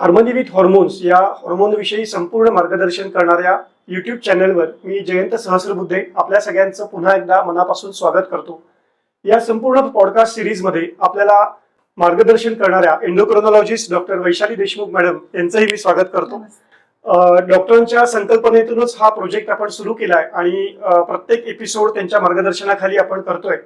Harmony with hormones या hormone विषयी संपूर्ण मार्गदर्शन करणाऱ्या यूट्यूब चॅनलवर मी जयंत सहस्रबुद्धे आपल्या सगळ्यांचं पुन्हा एकदा मनापासून स्वागत करतो। या संपूर्ण पॉडकास्ट सिरीजमध्ये आपल्याला मार्गदर्शन करणाऱ्या एंडोक्रोनॉलॉजिस्ट डॉक्टर वैशाली देशमुख मॅडम यांचंही मी स्वागत करतो। डॉक्टरांच्या संकल्पनेतूनच हा प्रोजेक्ट आपण सुरू केलाय आणि प्रत्येक एपिसोड त्यांच्या मार्गदर्शनाखाली आपण करतोय।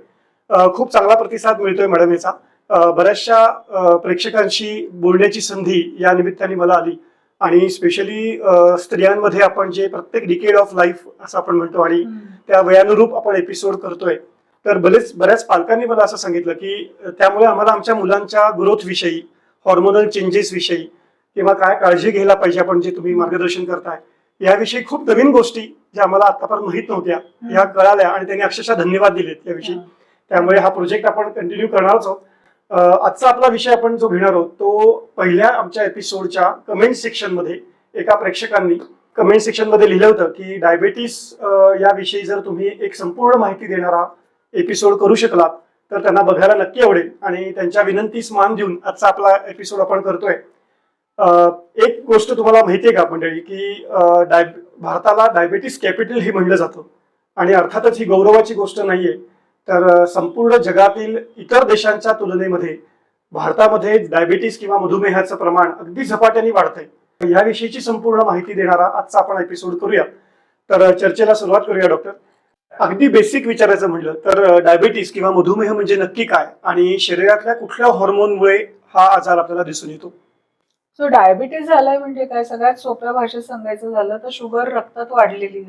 खूप चांगला प्रतिसाद मिळतोय मॅडम याचा। बऱ्याचशा प्रेक्षकांशी बोलण्याची संधी या निमित्ताने मला आली आणि स्पेशली स्त्रियांमध्ये आपण जे प्रत्येक डिकेड ऑफ लाईफ असं आपण म्हणतो आणि त्या वयानुरूप आपण एपिसोड करतोय, तर बऱ्याच पालकांनी मला असं सांगितलं की त्यामुळे आम्हाला आमच्या मुलांच्या ग्रोथ विषयी, हॉर्मोनल चेंजेस विषयी किंवा काय काळजी घ्यायला पाहिजे आपण जे तुम्ही मार्गदर्शन करताय याविषयी खूप नवीन गोष्टी ज्या आम्हाला आतापर्यंत माहित नव्हत्या ह्या कळाल्या आणि त्यांनी अक्षरशः धन्यवाद दिलेत याविषयी। त्यामुळे हा प्रोजेक्ट आपण कंटिन्यू करणारच आहोत। आजचा आपला विषय आपण जो घेणार आहोत तो पहिल्या आमच्या एपिसोडच्या कमेंट सेक्शन मध्ये एका प्रेक्षकांनी कमेंट सेक्शन मध्ये लिहिलं होतं की डायबिटीस याविषयी जर तुम्ही एक संपूर्ण माहिती देणारा एपिसोड करू शकलात तर त्यांना बघायला नक्की आवडेल आणि त्यांच्या विनंतीस मान देऊन आजचा आपला एपिसोड आपण करतोय। एक गोष्ट तुम्हाला माहितीये का मंडळी की भारताला डायबिटीस कॅपिटल हे म्हणलं जातं आणि अर्थातच ही गौरवाची गोष्ट नाहीये, तर संपूर्ण जगातील इतर देशांच्या तुलनेमध्ये भारतामध्ये डायबिटीस किंवा मधुमेहाचं प्रमाण अगदी झपाट्याने वाढतंय। याविषयीची संपूर्ण माहिती देणारा आजचा आपण एपिसोड करूया। तर चर्चेला सुरुवात करूया डॉक्टर। अगदी बेसिक विचारायचं म्हटलं तर डायबिटीस किंवा मधुमेह म्हणजे नक्की काय आणि शरीरातल्या कुठल्या हॉर्मोनमुळे हा आजार आपल्याला दिसून येतो? सो डायबिटीज झालाय म्हणजे काय, सगळ्यात सोप्या भाषेत सांगायचं झालं तर शुगर रक्तात वाढलेली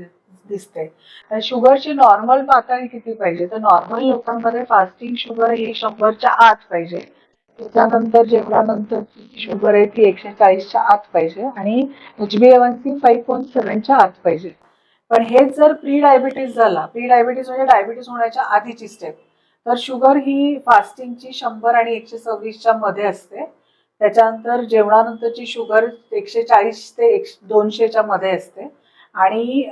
दिसते। शुगरची नॉर्मल पातळी किती पाहिजे, तर नॉर्मल लोकांमध्ये फास्टिंग शुगर ही 100च्या आत पाहिजे। त्याच्यानंतर जेवणानंतर शुगर आहे ती 140च्या आत पाहिजे आणि HbA1c 5.7च्या आत पाहिजे। पण हेच जर प्री डायबिटीज झाला, प्री डायबिटीज म्हणजे डायबिटीज होण्याच्या आधीची स्टेप, तर शुगर ही फास्टिंगची 100 आणि 126च्या मध्ये असते। त्याच्यानंतर जेवणानंतरची शुगर 140 ते 200च्या मध्ये असते आणि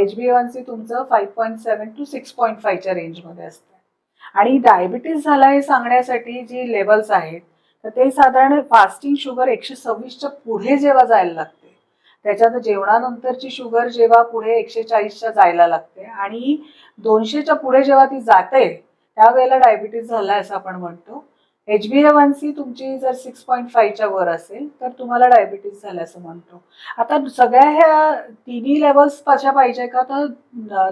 HbA1c तुमचं 5.7 to 6.5च्या रेंजमध्ये असते। आणि डायबिटीज झाला हे सांगण्यासाठी जी लेवल्स आहेत तर ते साधारण फास्टिंग शुगर 126च्या पुढे जेव्हा जायला लागते, त्याच्यात जेवणानंतरची शुगर जेव्हा पुढे 140च्या जायला लागते आणि 200च्या पुढे जेव्हा ती जाते त्यावेळेला डायबिटीज झाला असं आपण म्हणतो। HbA1c तुमची जर 6.5च्या वर असेल तर तुम्हाला डायबिटीज झालं असं म्हणतो। आता सगळ्या ह्या तिन्ही लेवल्स कशा पाहिजे का, तर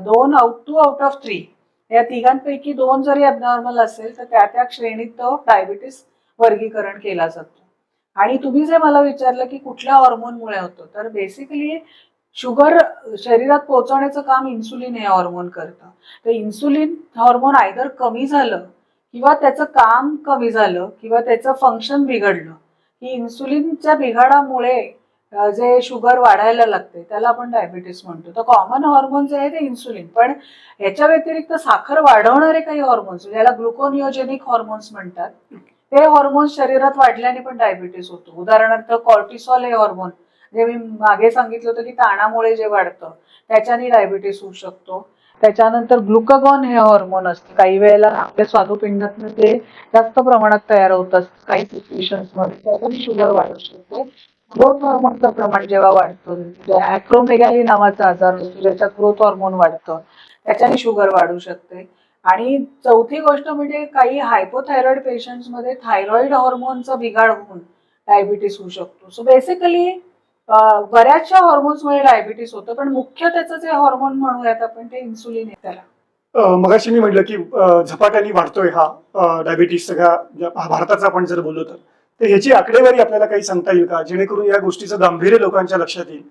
2 आउट ऑफ 3 या तिघांपैकी 2 जरी ॲबनॉर्मल असेल तर त्या श्रेणीत तो डायबिटीस वर्गीकरण केला जातो। आणि तुम्ही जे मला विचारलं की कुठल्या हॉर्मोनमुळे होतं, तर बेसिकली शुगर शरीरात पोहोचवण्याचं काम इन्सुलिन हे हॉर्मोन करतं। तर इन्सुलिन हॉर्मोन आयदर कमी झालं किंवा त्याचं काम कमी झालं किंवा त्याचं फंक्शन बिघडलं की इन्सुलिनच्या बिघाडामुळे जे शुगर वाढायला लागते त्याला आपण डायबिटीस म्हणतो। तर कॉमन हॉर्मोन जे आहे ते इन्सुलिन, पण याच्या व्यतिरिक्त साखर वाढवणारे काही हॉर्मोन्स ज्याला ग्लुकोनिओजेनिक हॉर्मोन्स म्हणतात, ते हॉर्मोन्स शरीरात वाढल्याने पण डायबिटीस होतो। उदाहरणार्थ कॉर्टिसॉल हे हॉर्मोन जे मी मागे सांगितलं होतं की ताणामुळे जे वाढतं त्याच्याने डायबिटीस होऊ शकतो। त्याच्यानंतर ग्लुकागॉन हे हॉर्मोन असतं, काही वेळेला आपल्या स्वादुपिंडात ते जास्त प्रमाणात तयार होत असतं काही सिच्युएशन्समध्ये, त्याच्याने शुगर वाढू शकते। ग्रोथ हॉर्मोनचं प्रमाण जेव्हा वाढतं, ॲक्रोमेगाली नावाचा आजार असतो ज्याच्यात ग्रोथ हॉर्मोन वाढतं, त्याच्याने शुगर वाढू शकते। आणि चौथी गोष्ट म्हणजे काही हायपोथायरॉइड पेशंट्समध्ये थायरॉइड हॉर्मोनचा बिघाड होऊन डायबिटीस होऊ शकतो। सो बेसिकली बऱ्याचशा हॉर्मोन्समुळे डायबिटीस होतं, पण मुख्य त्याचं जे हॉर्मोन म्हणूयात आपण ते इन्सुलिन आहे त्याला। मगाशी मी म्हटलं की झपाट्याने वाढतोय हा डायबिटीस सगळ्या भारताचा आपण जर बोललो तर ह्याची आकडेवारी आपल्याला काही सांगता येईल का, जेणेकरून या गोष्टीचं गांभीर्य लोकांच्या लक्षात येईल?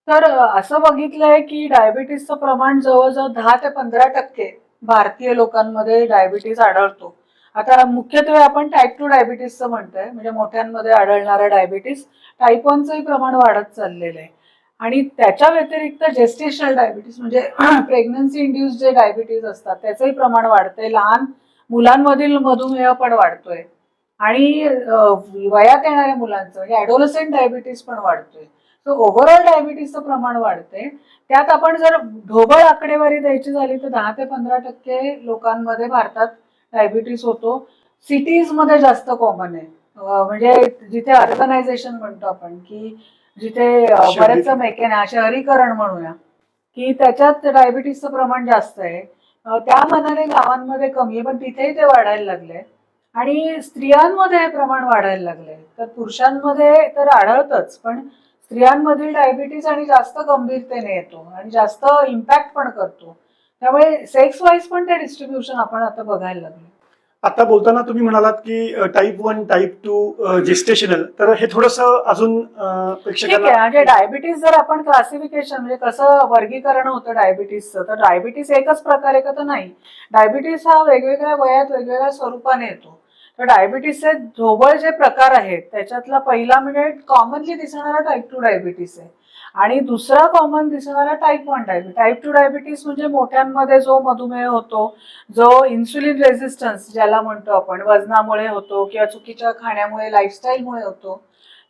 तर असं बघितलंय की डायबिटीसचं प्रमाण जवळजवळ 10 ते 15% भारतीय लोकांमध्ये डायबिटीस आढळतो। आता मुख्यत्वे आपण टाईप 2 डायबिटीसचं म्हणतोय, म्हणजे मोठ्यांमध्ये आढळणारा डायबिटीस। टाईप 1चंही प्रमाण वाढत चाललेलं आहे आणि त्याच्या व्यतिरिक्त जेस्टेशनल डायबिटीस म्हणजे प्रेग्नन्सी इंड्यूस जे डायबिटीस असतात त्याचंही प्रमाण वाढतंय। लहान मुलांमधील मधुमेह पण वाढतोय आणि वयात येणाऱ्या मुलांचं म्हणजे ॲडोलसेंट डायबिटीस पण वाढतोय। सो ओव्हरऑल डायबिटीसचं प्रमाण वाढते। त्यात आपण जर ढोबळ आकडेवारी द्यायची झाली तर 10 ते 15% लोकांमध्ये भारतात डायबिटीस होतो। सिटीजमध्ये जास्त कॉमन आहे, म्हणजे जिथे अर्बनायझेशन म्हणतो आपण, की जिथे बरेच शहरीकरण म्हणूया, की त्याच्यात डायबिटीसचं प्रमाण जास्त आहे. त्या मानाने गावांमध्ये कमी आहे, पण तिथेही ते वाढायला लागले. आणि स्त्रियांमध्ये हे प्रमाण वाढायला लागले. तर पुरुषांमध्ये तर आढळतच, पण स्त्रियांमधील डायबिटीस आणि जास्त गंभीरतेने येतो आणि जास्त इम्पॅक्ट पण करतो. त्यामुळे सेक्स वाईज पण ते डिस्ट्रीब्युशन आपण आता बघायला लागलो. आता बोलताना तुम्ही म्हणालात की टाईप 1, टाईप 2 जेस्टेशनल, तर हे थोडंसं अजून ठीक प्रेक्षकांना आहे. म्हणजे डायबिटीस जर आपण क्लासिफिकेशन म्हणजे कसं वर्गीकरण होतं डायबिटीसचं, तर डायबिटीस एकच प्रकार आहे का तर नाही. डायबिटीस हा वेगवेगळ्या वयात वेगवेगळ्या स्वरूपाने येतो. तर डायबिटीसचे ढोबळ जे प्रकार आहेत त्याच्यातला पहिला म्हणजे कॉमनली दिसणारा टाईप 2 डायबिटीस आहे. आणि दुसरा कॉमन दिसणारा टाईप 1 डायबिटीस. टाईप 2 डायबिटीस म्हणजे मोठ्यांमध्ये जो मधुमेह होतो, जो इन्सुलिन रेझिस्टन्स ज्याला म्हणतो आपण, वजनामुळे होतो किंवा चुकीच्या खाण्यामुळे, लाईफस्टाईलमुळे होतो,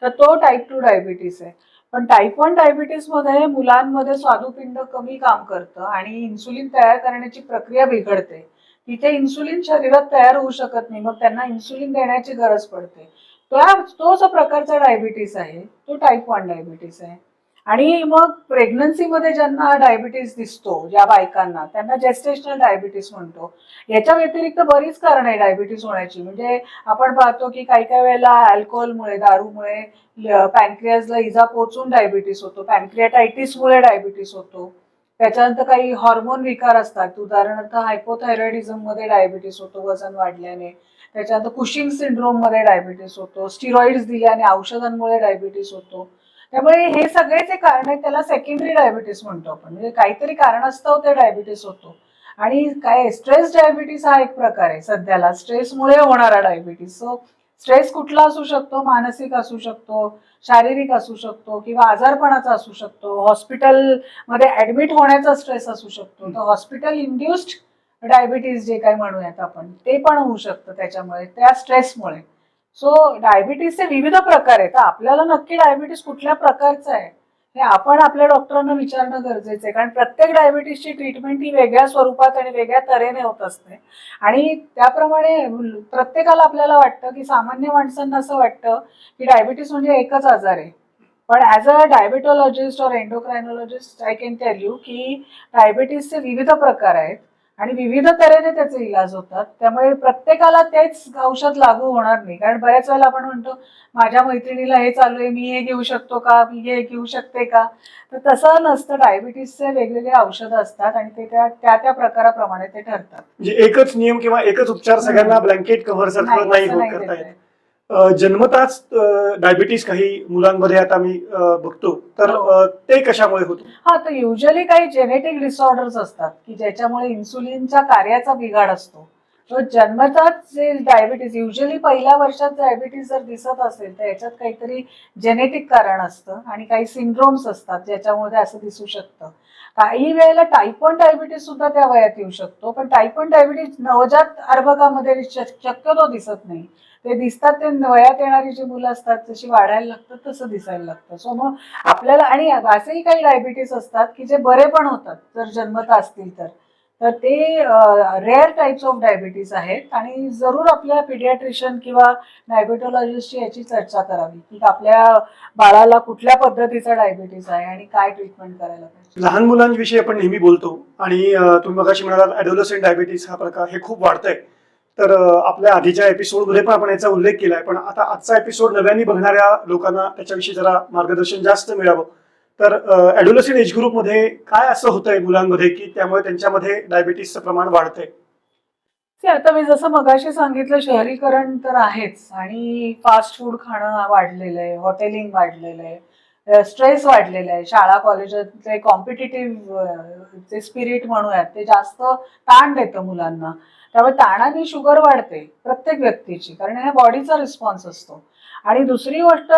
तर तो टाईप 2 डायबिटीस आहे. पण टाईप 1 डायबिटीस मध्ये मुलांमध्ये स्वादुपिंड कमी काम करतं आणि इन्सुलिन तयार करण्याची प्रक्रिया बिघडते. तिथे इन्सुलिन शरीरात तयार होऊ शकत नाही, मग त्यांना इन्सुलिन देण्याची गरज पडते. तो जो प्रकारचा डायबिटीस आहे तो टाईप 1 डायबिटीस आहे. आणि मग प्रेग्नन्सीमध्ये ज्यांना डायबिटीस दिसतो, ज्या बायकांना, त्यांना जेस्टेशनल डायबिटीस म्हणतो. याच्या व्यतिरिक्त बरीच कारण आहे डायबिटीस होण्याची. म्हणजे आपण पाहतो की काही काही वेळेला अल्कोहोलमुळे, दारूमुळे पॅनक्रियाजला इजा पोचून डायबिटीस होतो, पॅनक्रियाटायटिसमुळे डायबिटीस होतो. त्याच्यानंतर काही हॉर्मोन विकार असतात, उदाहरणार्थ हायपोथायरॉइडिझम मध्ये डायबिटीस होतो वजन वाढल्याने. त्याच्यानंतर कुशिंग सिंड्रोम मध्ये डायबिटीस होतो, स्टिरॉइड्स दिल्याने, औषधांमुळे डायबिटीस होतो. त्यामुळे हे सगळे जे कारण आहेत त्याला सेकंडरी डायबिटीस म्हणतो आपण. म्हणजे काहीतरी कारणास्तव ते डायबिटीस होतो. आणि काय स्ट्रेस डायबिटीस हा एक प्रकार आहे सध्याला, स्ट्रेसमुळे होणारा डायबिटीस. सो स्ट्रेस कुठला असू शकतो, मानसिक असू शकतो, शारीरिक असू शकतो किंवा आजारपणाचा असू शकतो, हॉस्पिटल मध्ये ऍडमिट होण्याचा स्ट्रेस असू शकतो. तर हॉस्पिटल इंड्युस्ड डायबिटीस जे काही म्हणूयात आपण, ते पण होऊ शकतं त्याच्यामुळे, त्या स्ट्रेसमुळे. सो डायबिटीसचे विविध प्रकार आहेत. आपल्याला नक्की डायबिटीस कुठल्या प्रकारचं आहे हे आपण आपल्या डॉक्टरांना विचारणं गरजेचं आहे, कारण प्रत्येक डायबिटीसची ट्रीटमेंट ही वेगळ्या स्वरूपात आणि वेगळ्या तऱ्हेने होत असते. आणि त्याप्रमाणे प्रत्येकाला आपल्याला वाटतं की सामान्य माणसांना असं वाटतं की डायबिटीस म्हणजे एकच आजार आहे. पण ॲज अ डायबिटॉलॉजिस्ट और एंडोक्रायनॉलॉजिस्ट आय कॅन टेल यू की डायबिटीसचे विविध प्रकार आहेत आणि विविध तऱ्हेने त्याचे इलाज होतात. त्यामुळे प्रत्येकाला तेच औषध लागू होणार नाही. कारण बऱ्याच वेळेला आपण म्हणतो माझ्या मैत्रिणीला हे चालू आहे, मी हे घेऊ शकतो का, मी हे घेऊ शकते का. तर तसं नसतं. डायबिटीसचे वेगवेगळे औषधं असतात आणि ते त्या त्या प्रकाराप्रमाणे ते ठरतात. म्हणजे एकच नियम किंवा एकच उपचार सगळ्यांना ब्लँकेट कव्हर सारखं नाही असं होत नाही करता देता येत. येत. जन्मताच डायबिटीस काही मुलांमध्ये आता मी बघतो, तर हो. ते कशामुळे होतो? हा, तर युजली काही जेनेटिक डिसऑर्डर्स असतात की ज्याच्यामुळे इन्सुलिनच्या कार्याचा बिघाड असतो. तो जन्मताच जे डायबिटीस, युजली पहिल्या वर्षात डायबिटीस जर दिसत असेल तर याच्यात काहीतरी जेनेटिक कारण असतं आणि काही सिंड्रोम्स असतात ज्याच्यामुळे असं दिसू शकतं. काही वेळेला टाईप 1 डायबिटीस सुद्धा त्या वयात येऊ शकतो, पण टाईप 1 डायबिटीस नवजात अर्भकामध्ये शक्यतो दिसत नाही. ते दिसतात ते वयात येणारी जी मुलं असतात जशी वाढायला लागतात तसं दिसायला लागतं. सो मग आपल्याला, आणि असेही काही डायबिटीस असतात की जे बरे पण होतात जर जन्मता असतील तर. तर ते रेअर टाइप्स ऑफ डायबिटीस आहेत आणि जरूर आपल्या पिडियाट्रिशियन किंवा डायबिटॉलॉजिस्टची याची चर्चा करावी की आपल्या बाळाला कुठल्या पद्धतीचा डायबिटीस आहे आणि काय ट्रीटमेंट करायला पाहिजे. लहान मुलांविषयी आपण नेहमी बोलतो आणि तुम्ही मगाशी म्हणालात ॲडोलसंट डायबिटीस हा प्रकार हे खूप वाढतंय. तर आपल्या आधीच्या एपिसोडमध्ये पण आपण याचा उल्लेख केलाय, पण आता आजचा एपिसोड नव्याने बघणाऱ्या लोकांना त्याच्याविषयी जरा मार्गदर्शन जास्त मिळावं. तर ॲडोलसंट एज ग्रुपमध्ये काय असं होतंय मुलांमध्ये की त्यामुळे त्यांच्यामध्ये डायबिटीसचं प्रमाण वाढतंय? आता मी जसं मगाशी सांगितलं, शहरीकरण तर आहेच आणि फास्ट फूड खाणं वाढलेलं आहे, हॉटेलिंग वाढलेलं आहे, स्ट्रेस वाढलेला आहे, शाळा कॉलेजातले कॉम्पिटिटिव्ह जे स्पिरिट म्हणूयात ते जास्त ताण देतं मुलांना. त्यामुळे ताणाने शुगर वाढते प्रत्येक व्यक्तीची, कारण हा बॉडीचा रिस्पॉन्स असतो. आणि दुसरी गोष्ट,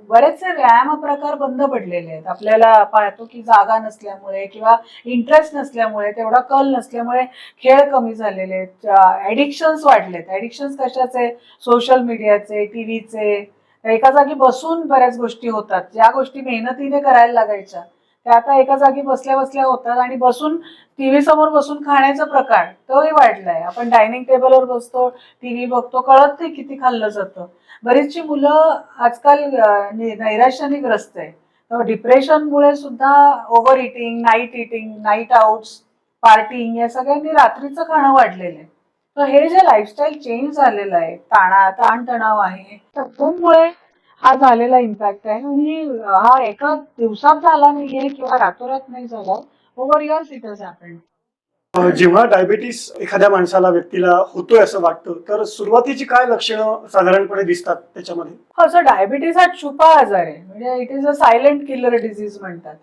बरेचसे व्यायाम प्रकार बंद पडलेले आहेत. आपल्याला पाहतो की जागा नसल्यामुळे किंवा इंटरेस्ट नसल्यामुळे, तेवढा कल नसल्यामुळे खेळ कमी झालेले आहेत, ऍडिक्शन्स वाढलेत. ऍडिक्शन्स कशाचे? सोशल मीडियाचे, टीव्हीचे. एका जागी बसून बऱ्याच गोष्टी होतात, ज्या गोष्टी मेहनतीने करायला लागायच्या ते आता एका जागी बसल्या बसल्या होतात आणि बसून टीव्ही समोर बसून खाण्याचा प्रकार तोही वाढलाय. आपण डायनिंग टेबलवर बसतो, टीव्ही बघतो, कळत नाही किती खाल्लं जातं. बरीचशी मुलं आजकाल नैराश्याने ग्रस्त आहे. तर डिप्रेशनमुळे सुद्धा over eating, night outs, partying या सगळ्यांनी रात्रीचं खाणं वाढलेलं आहे. तर हे जे लाईफस्टाईल चेंज झालेलं आहे, ताणतणाव आहे, त्यामुळे हा झालेला इम्पॅक्ट आहे. आणि हा एका दिवसात झाला नाहीये किंवा रातोरात नाही झाला. Over years it has happened. जेव्हा डायबिटीस एखाद्या माणसाला व्यक्तीला होतोय असं वाटतं, तर सुरुवातीची काय लक्षणं साधारणपणे दिसतात त्याच्यामध्ये? असं डायबिटीस हा छुपा आजार आहे, म्हणजे it is a silent killer disease म्हणतात.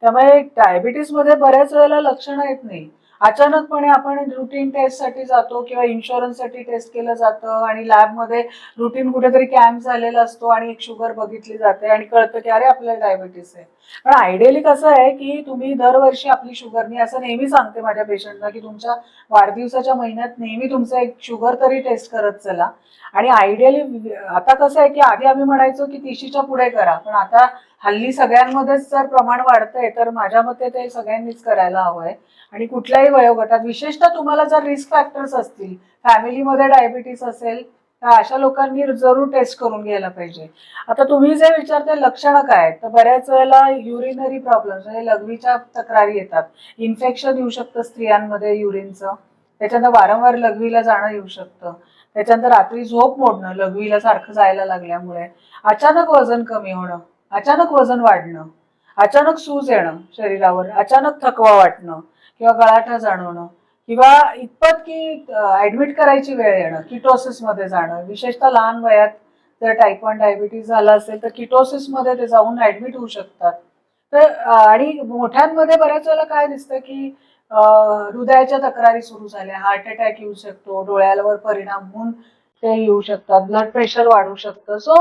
त्यामुळे डायबिटीस मध्ये बऱ्याच वेळेला लक्षणं येत नाही. अचानकपणे आपण रुटीन टेस्टसाठी जातो किंवा इन्शुरन्ससाठी टेस्ट केलं जातं आणि लॅबमध्ये रुटीन कुठेतरी कॅम्प झालेला असतो आणि एक शुगर बघितली जाते आणि कळतं की अरे आपल्याला डायबिटीस आहे. पण आयडियली कसं आहे की तुम्ही दरवर्षी आपली शुगर, मी असं नेहमी सांगते माझ्या पेशंटला की तुमच्या वाढदिवसाच्या महिन्यात नेहमी तुमचं एक शुगर तरी टेस्ट करत चला. आणि आयडियली आता कसं आहे की आधी आम्ही म्हणायचो की 30च्या पुढे करा, पण आता हल्ली सगळ्यांमध्येच जर प्रमाण वाढतंय तर माझ्या मते ते सगळ्यांनीच करायला हवंय. आणि कुठल्याही वयोगटात, विशेषतः तुम्हाला जर रिस्क फॅक्टर्स असतील, फॅमिलीमध्ये डायबिटीस असेल, तर अशा लोकांनी जरूर टेस्ट करून घ्यायला पाहिजे. आता तुम्ही जे विचारते लक्षणं काय, तर बऱ्याच वेळेला युरिनरी प्रॉब्लेम्स म्हणजे लघवीच्या तक्रारी येतात. इन्फेक्शन येऊ शकतं स्त्रियांमध्ये युरिनचं, त्याच्यानंतर वारंवार लघवीला जाणं येऊ शकतं, त्याच्यानंतर रात्री झोप मोडणं लघवीला सारखं जायला लागल्यामुळे, अचानक वजन कमी होणं, अचानक वजन वाढणं, अचानक सूज येणं शरीरावर, अचानक थकवा वाटणं किंवा गळाठा जाणवणं, किंवा इतपत की ऍडमिट करायची वेळ येणं, किटोसिस मध्ये जाणं. विशेषतः लहान वयात जर टाईप 1 डायबिटीस झाला असेल तर किटोसिस मध्ये ते जाऊन ऍडमिट होऊ शकतात. तर आणि मोठ्यांमध्ये बऱ्याच वेळेला काय दिसतं की हृदयाच्या तक्रारी सुरू झाल्या, हार्ट अटॅक येऊ शकतो, डोळ्यावर परिणाम होऊन ते येऊ शकतात, ब्लड प्रेशर वाढू शकतं. सो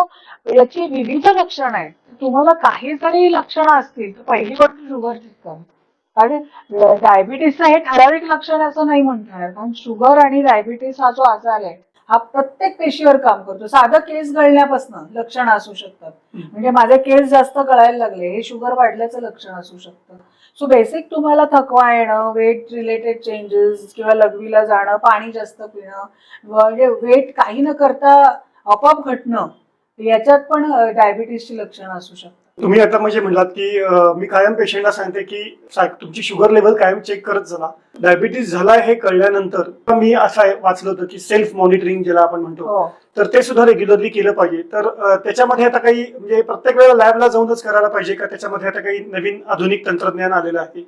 याची विविध लक्षणं आहेत. तुम्हाला काही जरी लक्षणं असतील तर पहिली गोष्ट शुगर चेक करा. कारण डायबिटीसचं हे ठराविक लक्षण असं नाही म्हणता येणार, कारण शुगर आणि डायबिटीस हा जो आजार आहे हा प्रत्येक पेशीवर काम करतो. साधं केस गळण्यापासून लक्षणं असू शकतात. म्हणजे माझे केस जास्त गळायला लागले, हे शुगर वाढल्याचं लक्षण असू शकतं. सो बेसिक तुम्हाला थकवा येणं, वेट रिलेटेड चेंजेस किंवा लघवीला जाणं, पाणी जास्त पिणं, म्हणजे वेट काही न करता आपोआप घटणं, याच्यात पण डायबिटीसची लक्षणं असू शकतात. तुम्ही आता म्हणजे म्हणलात की मी कायम पेशंटला सांगते की तुमची शुगर लेवल कायम चेक करत चला. डायबिटीस झाला हे कळल्यानंतर मी असं वाचलं होतं की सेल्फ मॉनिटरिंग ज्याला आपण म्हणतो, हो. तर ते सुद्धा रेग्युलरली केलं पाहिजे. तर त्याच्यामध्ये आता काही म्हणजे प्रत्येक वेळेला लॅबला जाऊनच करायला पाहिजे का? त्याच्यामध्ये आता काही नवीन आधुनिक तंत्रज्ञान आलेलं आहे?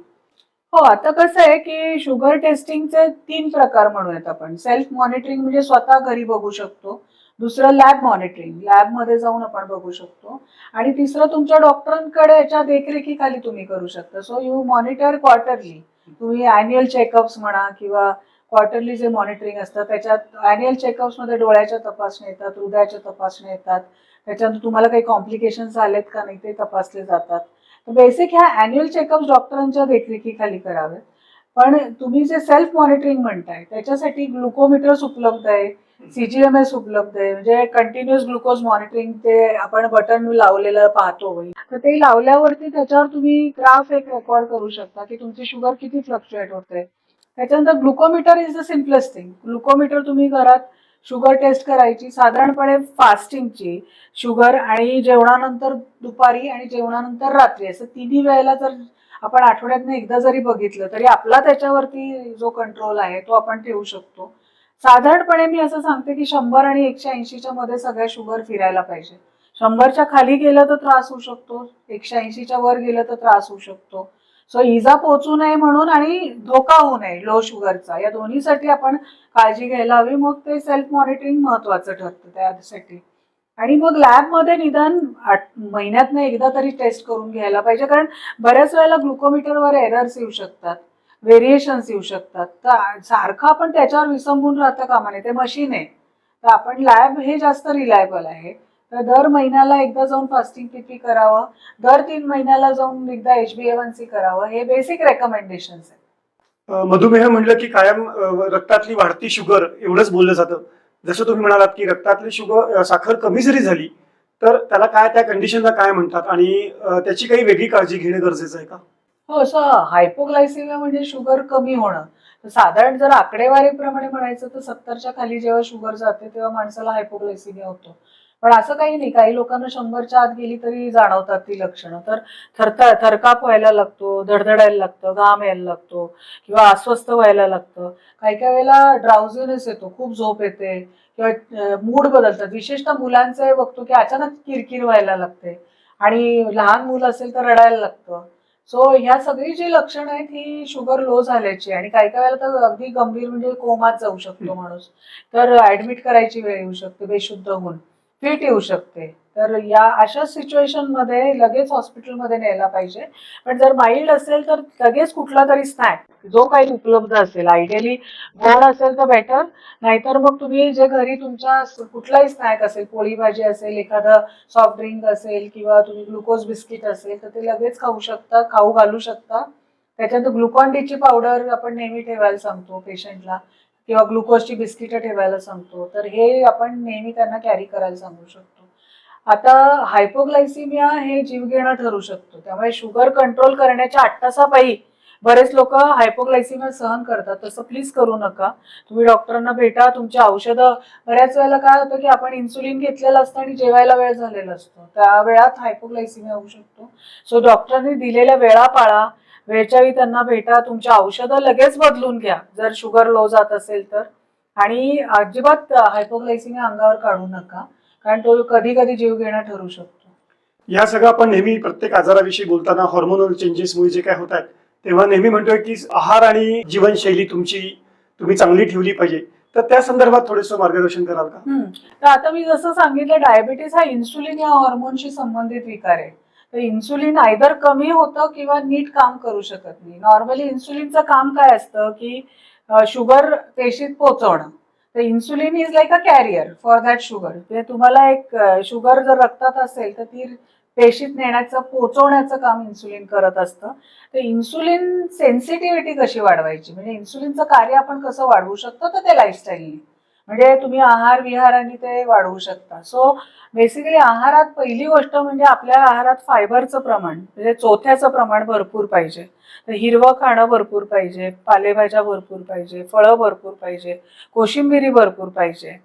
हो, आता कसं आहे की शुगर टेस्टिंगचे 3 प्रकार म्हणूयात आपण. सेल्फ मॉनिटरिंग म्हणजे स्वतः घरी बघू शकतो. दुसरं लॅब मॉनिटरिंग, लॅबमध्ये जाऊन आपण बघू शकतो. आणि तिसरं तुमच्या डॉक्टरांकडे याच्या देखरेखीखाली तुम्ही करू शकता. So you monitor quarterly. तुम्ही अॅन्युअल चेकअप्स म्हणा किंवा क्वार्टरली जे मॉनिटरिंग असतं त्याच्यात अॅन्युअल चेकअप्समध्ये डोळ्याच्या तपासण्या येतात, हृदयाच्या तपासण्या येतात, त्याच्यानंतर तुम्हाला काही कॉम्प्लिकेशन्स आलेत का नाही ते तपासले जातात. तर बेसिक ह्या अॅन्युअल चेकअप्स डॉक्टरांच्या देखरेखीखाली करावे. पण तुम्ही जे सेल्फ मॉनिटरिंग म्हणताय त्याच्यासाठी ग्लुकोमीटर्स उपलब्ध आहे, CGMS उपलब्ध आहे, म्हणजे कंटिन्युअस ग्लुकोज मॉनिटरिंग, ते आपण बटन लावलेलं पाहतो. तर ते लावल्यावरती त्याच्यावर तुम्ही ग्राफ एक रेकॉर्ड करू शकता की तुमची शुगर किती फ्लक्च्युएट होते. त्याच्यानंतर glucometer is the simplest thing. Glucometer तुम्ही घरात शुगर टेस्ट करायची साधारणपणे फास्टिंगची, शुगर आणि जेवणानंतर दुपारी आणि जेवणानंतर रात्री, असं तिन्ही वेळेला जर आपण आठवड्यातनं एकदा जरी बघितलं तरी आपला त्याच्यावरती जो कंट्रोल आहे तो आपण ठेवू शकतो. साधारणपणे मी असं सांगते की 100 आणि 180च्या मध्ये सगळ्या शुगर फिरायला पाहिजे. 100च्या खाली गेलं तर त्रास होऊ शकतो, 180च्या वर गेलं तर त्रास होऊ शकतो. सो इजा पोहोचू नये म्हणून आणि धोका होऊ नये लो शुगरचा, या दोन्हीसाठी आपण काळजी घ्यायला हवी. मग ते सेल्फ मॉनिटरिंग महत्वाचं ठरतं त्यासाठी. आणि मग लॅबमध्ये निदान महिन्यातनं एकदा तरी टेस्ट करून घ्यायला पाहिजे, कारण बऱ्याच वेळेला ग्लुकोमीटरवर एरर्स येऊ शकतात, व्हेरिएशन्स येऊ शकतात. तर सारखं आपण त्याच्यावर विसंबून राहता कामा नये, ते मशीन आहे. तर आपण लॅब हे जास्त रिलायबल आहे. तर दर महिन्याला एकदा जाऊन फास्टिंग PP करावं, दर 3 महिन्याला जाऊन एकदा HbA1c करावं, हे बेसिक रेकमेंडेशन्स आहेत. मधुमेह म्हणलं की कायम रक्तातली वाढती शुगर एवढंच बोललं जातं. जसं तुम्ही म्हणालात की रक्तातली शुगर साखर कमी जरी झाली तर त्याला काय, त्या कंडिशनला काय म्हणतात आणि त्याची काही वेगळी काळजी घेणं गरजेचं आहे का? हो, असं हायपोग्लायसिमिया म्हणजे शुगर कमी होणं. तर साधारण जर आकडेवारीप्रमाणे म्हणायचं तर 70च्या खाली जेव्हा शुगर जाते तेव्हा माणसाला हायपोग्लायसिमिया होतो. पण असं काही नाही, काही लोकांना 100च्या आत गेली तरी जाणवतात ती लक्षणं. तर थरकाप व्हायला लागतो, धडधडायला लागतं, घाम यायला लागतो किंवा अस्वस्थ व्हायला लागतं. काही काही वेळेला ड्राउझीनेस येतो, खूप झोप येते किंवा मूड बदलतात. विशेषतः मुलांचं हे बघतो की अचानक किरकिर व्हायला लागते आणि लहान मुलं असेल तर रडायला लागतं. सो ह्या सगळी जी लक्षणं आहेत ही शुगर लो झाल्याची, आणि काही काही वेळेला तर अगदी गंभीर म्हणजे कोमात जाऊ शकतो माणूस. तर ऍडमिट करायची वेळ येऊ शकते बेशुद्ध होऊन, फिट येऊ शकते. तर या अशा सिच्युएशन मध्ये लगेच हॉस्पिटलमध्ये न्यायला पाहिजे. पण जर माइल्ड असेल तर लगेच कुठला तरी स्नॅक जो काही उपलब्ध असेल, आयडियली गोड असेल तर बेटर, नाहीतर मग तुम्ही जे घरी तुमच्या कुठलाही स्नॅक असेल, पोळी भाजी असेल, एखादं सॉफ्ट ड्रिंक असेल किंवा तुम्ही ग्लुकोज बिस्किट असेल तर ते लगेच खाऊ शकता, खाऊ घालू शकता. त्याच्यानंतर ग्लुकॉन डीची पावडर आपण नेहमी ठेवायला सांगतो पेशंटला, किंवा ग्लुकोजची बिस्किटं ठेवायला सांगतो. तर हे आपण नेहमी त्यांना कॅरी करायला सांगू शकतो. आता हायपोग्लायसिमिया हे जीवघेणं ठरू शकतो, त्यामुळे शुगर कंट्रोल करण्याच्या 8 तासापायी बरेच लोक हायपोग्लायसिमिया सहन करतात. तसं प्लीज करू नका. तुम्ही डॉक्टरांना भेटा, तुमची औषधं, बऱ्याच वेळेला काय होतं की आपण इन्सुलिन घेतलेलं असतं आणि जेवायला वेळ झालेला असतो, त्या वेळात हायपोग्लायसिमिया होऊ शकतो. सो डॉक्टरांनी दिलेल्या वेळा पाळा, वेळच्या वेळी त्यांना भेटा, तुमची औषधं लगेच बदलून घ्या जर शुगर लो जात असेल तर. आणि अजिबात हायपोग्लायसिमिया अंगावर काढू नका, कारण तो कधी कधी जीव घेणं ठरू शकतो. या सगळं आपण नेहमी प्रत्येक आजाराविषयी बोलताना हॉर्मोनल चेंजेसमुळे जे काय होत आहेत तेव्हा नेहमी म्हणतोय की आहार आणि जीवनशैली तुम्ही चांगली ठेवली पाहिजे. तर त्या संदर्भात थोडंसं मार्गदर्शन कराल का? तर आता मी जसं सांगितलं, डायबिटीस हा इन्सुलिन या हॉर्मोनशी संबंधित विकार आहे. तर इन्सुलिन आयदर कमी होतं किंवा नीट काम करू शकत नाही. नॉर्मली इन्सुलिनचं काम काय असतं की शुगर पेशीत पोहोचवणं. तर insulin is like a carrier for that sugar. ते तुम्हाला एक शुगर जर रक्तात असेल तर ती पेशीत नेण्याचं, पोहोचवण्याचं काम इन्सुलिन करत असतं. तर इन्सुलिन सेन्सिटिव्हिटी कशी वाढवायची, म्हणजे इन्सुलिनचं कार्य आपण कसं वाढवू शकतो, तर ते लाईफस्टाईलने, म्हणजे तुम्ही आहार विहाराने ते वाढवू शकता. सो बेसिकली आहारात पहिली गोष्ट म्हणजे आपल्या आहारात फायबरचं प्रमाण, म्हणजे चोथ्याचं प्रमाण भरपूर पाहिजे. तर हिरवं खाणं भरपूर पाहिजे, पालेभाज्या भरपूर पाहिजे, फळं भरपूर पाहिजे, कोशिंबिरी भरपूर पाहिजे.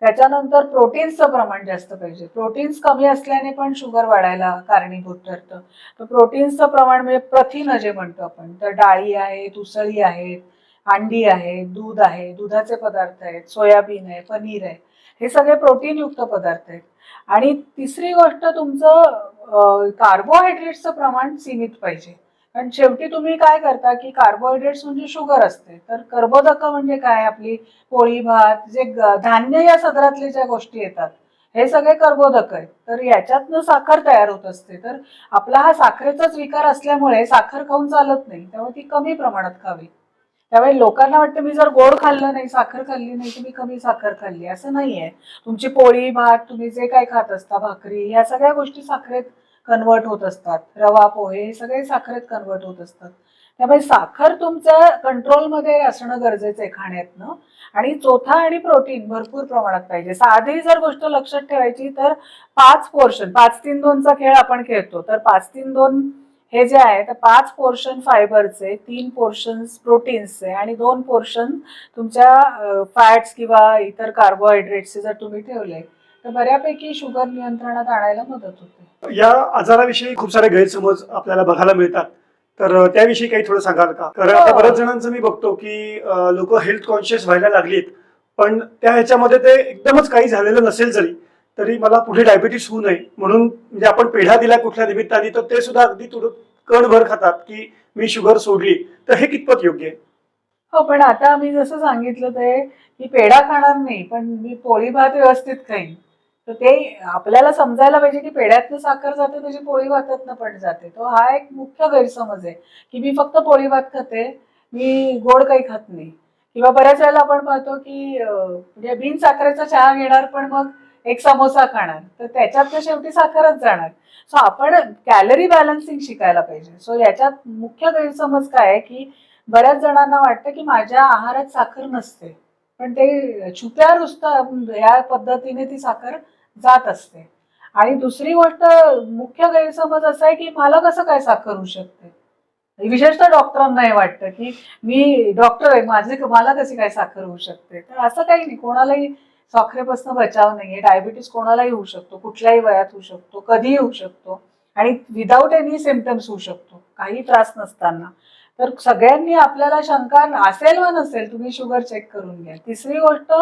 त्याच्यानंतर प्रोटीन्सचं प्रमाण जास्त पाहिजे. प्रोटीन्स कमी असल्याने पण शुगर वाढायला कारणीभूत ठरतं. तर प्रोटीन्सचं प्रमाण म्हणजे प्रथिनं जे म्हणतो आपण, तर डाळी आहेत, उसळी आहेत, अंडी आहे, दूध आहे, दुधाचे पदार्थ आहेत, सोयाबीन आहे, पनीर आहे, हे सगळे प्रोटीनयुक्त पदार्थ आहेत. आणि तिसरी गोष्ट तुमचं कार्बोहायड्रेट्सचं प्रमाण सीमित पाहिजे. कारण शेवटी तुम्ही काय करता की कार्बोहायड्रेट्स म्हणजे शुगर असते, तर कर्बोदक म्हणजे काय, आपली पोळी भात, जे धान्य या सदरातले ज्या गोष्टी येतात हे सगळे कर्बोदक आहेत. तर याच्यातनं साखर तयार होत असते. तर आपला हा साखरेचाच विकार असल्यामुळे साखर खाऊन चालत नाही, त्यामुळे ती कमी प्रमाणात खावी. त्यावेळी लोकांना वाटतं मी जर गोड खाल्लं नाही, साखर खाल्ली नाही, तर मी कमी साखर खाल्ली, असं नाहीये. तुमची पोळी भात, तुम्ही जे काही खात असता, भाकरी, ह्या सगळ्या गोष्टी साखरेत कन्वर्ट होत असतात. रवा पोहे हे सगळे साखरेत कन्वर्ट होत असतात. त्यामुळे साखर तुमच्या कंट्रोलमध्ये असणं गरजेचं आहे खाण्यातनं. आणि चोथा आणि प्रोटीन भरपूर प्रमाणात पाहिजे. साधी जर गोष्ट लक्षात ठेवायची तर 5 पोर्शन, 5-3-2चा खेळ आपण खेळतो, तर 5-3-2 हे जे आहे, तर 5 पोर्शन फायबरचे, 3 पोर्शन प्रोटीन्सचे आणि 2 पोर्शन तुमच्या फॅट्स किंवा इतर कार्बोहायड्रेट्सचे जर तुम्ही ठेवले तर बऱ्यापैकी शुगर नियंत्रणात आणायला मदत होते. या आजाराविषयी खूप सारे गैरसमज आपल्याला बघायला मिळतात. तर त्याविषयी काही थोडं सांगाल का? कारण आता बऱ्याच जणांचं मी बघतो की लोक हेल्थ कॉन्शियस व्हायला लागलीत, पण त्या ह्याच्यामध्ये ते एकदमच काही झालेलं नसेल जरी तरी मला पुढे डायबिटीस होऊ नये म्हणून, म्हणजे आपण पेढा दिला कुठल्या निमित्ताने तर ते सुद्धा अगदी थोडं कणभर खातात की मी शुगर सोडली. तर हे कितपत योग्य आहे? हो, पण आता मी जसं सांगितलं ते, की पेढा खाणार नाही पण मी पोळी भात व्यवस्थित खाईन. तर ते आपल्याला समजायला पाहिजे की पेढ्यातनं साखर जाते त्याची पोळी भातातनं पण जाते. तो हा एक मुख्य गैरसमज आहे की मी फक्त पोळी भात खाते, मी गोड काही खात नाही. किंवा बऱ्याच वेळेला आपण पाहतो की म्हणजे बिन साखरेचा चहा घेणार पण मग एक समोसा खाणार, तर त्याच्यात शेवटी साखरच जाणार. सो आपण कॅलरी बॅलन्सिंग शिकायला पाहिजे. सो याच्यात मुख्य गैरसमज काय आहे की बऱ्याच जणांना वाटतं की माझ्या आहारात साखर नसते, पण ते छुप्या नुसतं या पद्धतीने ती साखर जात असते. आणि दुसरी गोष्ट, मुख्य गैरसमज असा आहे की मला कसं काय साखर होऊ शकते. विशेषतः डॉक्टरांना हे वाटतं की मी डॉक्टर आहे, मला कशी काय साखर होऊ शकते. तर असं काही नाही, कोणालाही साखरेपासून बचाव नाहीये. डायबिटीस कोणालाही होऊ शकतो, कुठल्याही वयात होऊ शकतो, कधीही होऊ शकतो आणि विदाऊट एनी सिम्पटम्स होऊ शकतो, काही त्रास नसताना. तर सगळ्यांनी आपल्याला शंका असेल वा नसेल, तुम्ही शुगर चेक करून घ्या. तिसरी गोष्ट,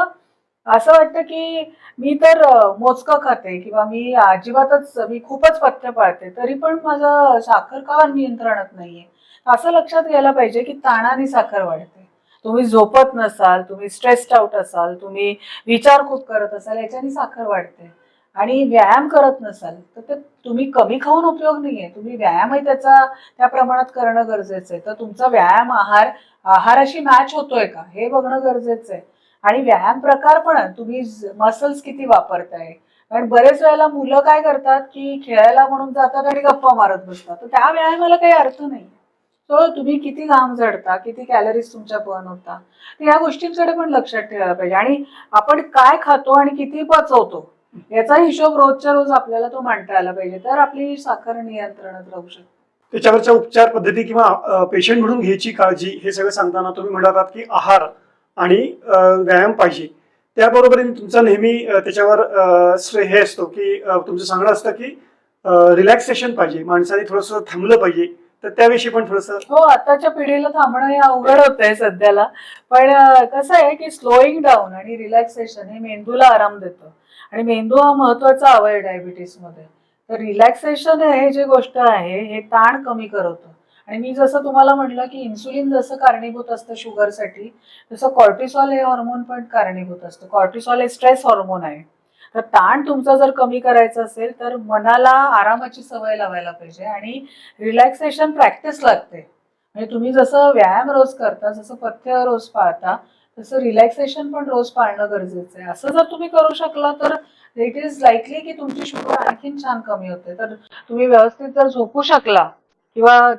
असं वाटतं की मी तर मोजकं खाते किंवा मी खूपच पथ्य पाळते तरी पण माझं साखर का नियंत्रणात नाहीये. असं लक्षात घ्यायला पाहिजे की ताणाने साखर वाढते. तुम्ही झोपत नसाल, तुम्ही स्ट्रेस्ड आउट असाल, तुम्ही विचार खूप करत असाल, याच्याने साखर वाढते. आणि व्यायाम करत नसाल तर ते तुम्ही कमी खाऊन उपयोग नाहीये. तुम्ही व्यायामही त्या प्रमाणात करणं गरजेचं आहे. तर तुमचा व्यायाम आहाराशी मॅच होतोय का हे बघणं गरजेचं आहे. आणि व्यायाम प्रकार पण तुम्ही मसल्स किती वापरताय. कारण बरेच वेळेला मुलं काय करतात की खेळायला म्हणून जातात आणि गप्पा मारत बसतात, तर त्या व्यायामाला काही अर्थ नाही. सो तुम्ही किती घाम झडता, किती कॅलरीज तुमच्या बर्न होता, तर या गोष्टींकडे पण लक्षात ठेवायला पाहिजे. आणि आपण काय खातो आणि किती पचवतो याचा हिशोब रोजच्या रोज आपल्याला तो मांडता आला पाहिजे, तर आपली साखर नियंत्रणात राहू शकते. त्याच्यावरच्या उपचार पद्धती किंवा पेशंट म्हणून घ्यायची काळजी हे सगळं सांगताना तुम्ही म्हणतात की आहार आणि व्यायाम पाहिजे. त्याबरोबरीने तुमचा नेहमी त्याच्यावर हे असतो की तुमचं सांगणं असतं की रिलॅक्सेशन पाहिजे, माणसाने थोडंसं थांबलं पाहिजे. तर त्याविषयी पण थोडंसं. हो, आताच्या पिढीला थांबणं हे अवघड होतंय सध्याला. पण कसं आहे की स्लोईंग डाऊन आणि रिलॅक्सेशन हे मेंदूला आराम देतं. आणि मेंदू हा महत्वाचा अवयव डायबिटीस मध्ये. तर रिलॅक्सेशन हे जे गोष्ट आहे हे ताण कमी करतं. आणि मी जसं तुम्हाला म्हटलं की इन्सुलिन जसं कारणीभूत असतं शुगरसाठी, तसं कॉर्टिसॉल हे हॉर्मोन पण कारणीभूत असतं. कॉर्टिसॉल हे स्ट्रेस हॉर्मोन आहे. तर ताण तुमचा जर कमी करायचा असेल तर मनाला आरामाची सवय लावायला पाहिजे आणि रिलॅक्सेशन प्रॅक्टिस लागते. म्हणजे तुम्ही जसं व्यायाम रोज करता, जसं पथ्य रोज पाळता, तसं रिलॅक्सेशन पण रोज पाळणं गरजेचं आहे. असं जर तुम्ही करू शकला तर इट इज लाईकली की तुमची शुगर आणखीन छान कमी होते. तर तुम्ही व्यवस्थित जर झोपू शकला किंवा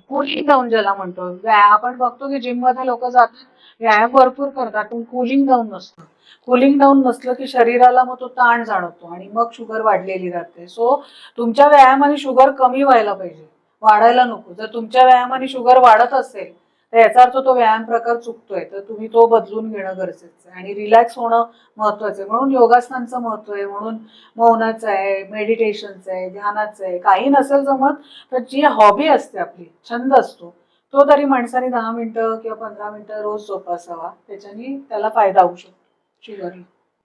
कूलिंग डाऊन ज्याला म्हणतो, आपण बघतो की जिम मध्ये लोक जातात, व्यायाम भरपूर करतात पण कूलिंग डाऊन नसतं. कूलिंग डाऊन नसलं की शरीराला मग तो ताण जाणवतो आणि मग शुगर वाढलेली राहते. सो तुमच्या व्यायामाने शुगर कमी व्हायला पाहिजे, वाढायला नको. जर तुमच्या व्यायामाने शुगर वाढत असेल तर याचा अर्थ तो व्यायाम प्रकार चुकतोय, तर तुम्ही तो बदलून घेणं गरजेचं आहे. आणि रिलॅक्स होणं महत्वाचं आहे. म्हणून योगासनांचं महत्व आहे, म्हणून मौनाचं आहे, मेडिटेशनचं आहे, ध्यानाचं आहे. काही नसेल जमत तर जी हॉबी असते आपली, छंद असतो, तो तरी माणसाने 10 मिनिटं किंवा 15 मिनिटं रोज जोपासावा. त्याच्याने त्याला फायदा होऊ शकतो शुगर.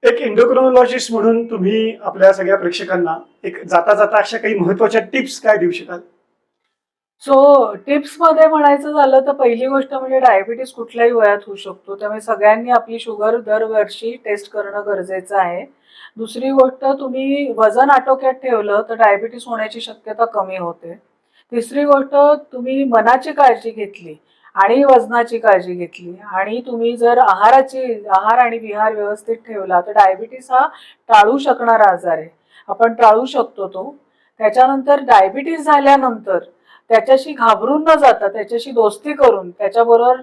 एक एंडोक्रोनॉलॉजिस्ट म्हणून तुम्ही आपल्या सगळ्या प्रेक्षकांना एक जाता जाता अशा काही महत्वाच्या टिप्स काय देऊ शकाल? सो टिप्स मध्ये म्हणायचं झालं तर पहिली गोष्ट म्हणजे डायबिटीस कुठल्याही वयात होऊ शकतो, त्यामुळे सगळ्यांनी आपली शुगर दरवर्षी टेस्ट करणं गरजेचं आहे. दुसरी गोष्ट, तुम्ही वजन आटोक्यात ठेवलं तर डायबिटीस होण्याची शक्यता कमी होते. तिसरी गोष्ट, तुम्ही मनाची काळजी घेतली आणि वजनाची काळजी घेतली आणि तुम्ही जर आहार आणि विहार व्यवस्थित ठेवला तर डायबिटीस हा टाळू शकणारा आजार आहे, आपण टाळू शकतो तो. त्याच्यानंतर डायबिटीस झाल्यानंतर त्याच्याशी घाबरून न जाता त्याच्याशी दोस्ती करून त्याच्याबरोबर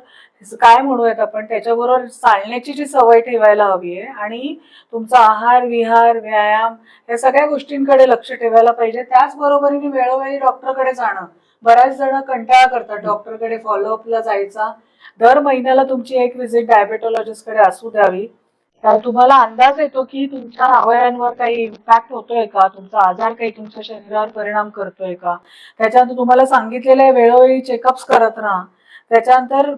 काय म्हणूयात आपण, त्याच्याबरोबर चालण्याची जी सवय ठेवायला हवी आहे. आणि तुमचा आहार विहार व्यायाम या सगळ्या गोष्टींकडे लक्ष ठेवायला पाहिजे. त्याचबरोबरीने वेळोवेळी डॉक्टरकडे जाणं. बऱ्याच जण कंटाळा करतात डॉक्टरकडे फॉलोअपला जायचा. दर महिन्याला तुमची एक व्हिजिट डायबेटॉलॉजिस्टकडे असू द्यावी. तर तुम्हाला अंदाज येतो की तुमच्या अवयवांवर काही इम्पॅक्ट होतोय का, तुमचा आजार काही तुमच्या शरीरावर परिणाम करतोय का. त्याच्यानंतर तुम्हाला सांगितलेले वेळोवेळी चेकअप्स करत राहा. त्याच्यानंतर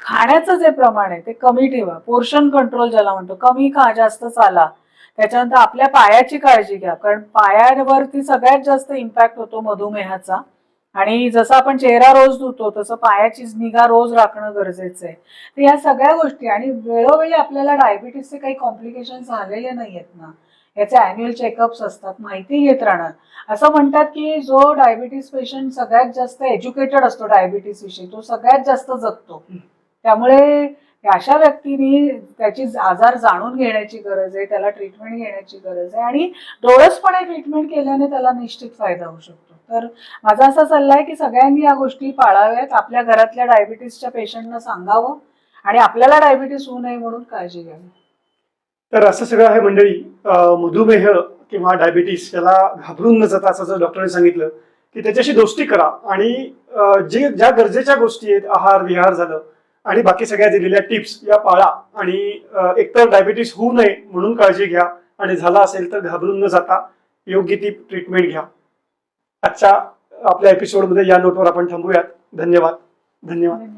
खाण्याचं जे प्रमाण आहे ते कमी ठेवा, पोर्शन कंट्रोल ज्याला म्हणतो, कमी खा जास्त चाला. त्याच्यानंतर आपल्या पायाची काळजी घ्या, कारण पायावरती सगळ्यात जास्त इम्पॅक्ट होतो मधुमेहाचा. आणि जसं आपण चेहरा रोज धुतो तसं पायाची निगा रोज राखणं गरजेचं आहे. तर या सगळ्या गोष्टी, आणि वेळोवेळी आपल्याला डायबिटीसचे काही कॉम्प्लिकेशन झालेले नाही आहेत ना, याचे अॅन्युअल चेकअप्स असतात, माहिती घेत राहणार. असं म्हणतात की जो डायबिटीस पेशंट सगळ्यात जास्त एज्युकेटेड असतो डायबिटीस विषयी, तो सगळ्यात जास्त जगतो. त्यामुळे अशा व्यक्तीने त्याची आजार जाणून घेण्याची गरज आहे, त्याला ट्रीटमेंट घेण्याची गरज आहे. आणि डोळसपणे ट्रीटमेंट केल्याने त्याला निश्चित फायदा होऊ शकतो. तर माझा असा सल्ला आहे की सगळ्यांनी या गोष्टी पाळाव्यात, आपल्या घरातल्या डायबिटीसच्या पेशंटना सांगावं आणि आपल्याला डायबिटीस होऊ नये म्हणून काळजी घ्यावी. तर असं सगळं आहे मंडळी. मधुमेह किंवा डायबिटीस याला घाबरून न जाता, असं जर डॉक्टरांनी सांगितलं की त्याच्याशी दोस्ती करा आणि ज्या गरजेच्या गोष्टी आहेत, आहार विहार झालं आणि बाकी सगळ्या दिलेल्या टिप्स या पाळा आणि एकतर डायबिटीस होऊ नये म्हणून काळजी घ्या आणि झाला असेल तर घाबरून न जाता योग्य ती ट्रीटमेंट घ्या. आजच्या आपल्या एपिसोडमध्ये या नोटवर आपण थांबूयात. धन्यवाद. धन्यवाद.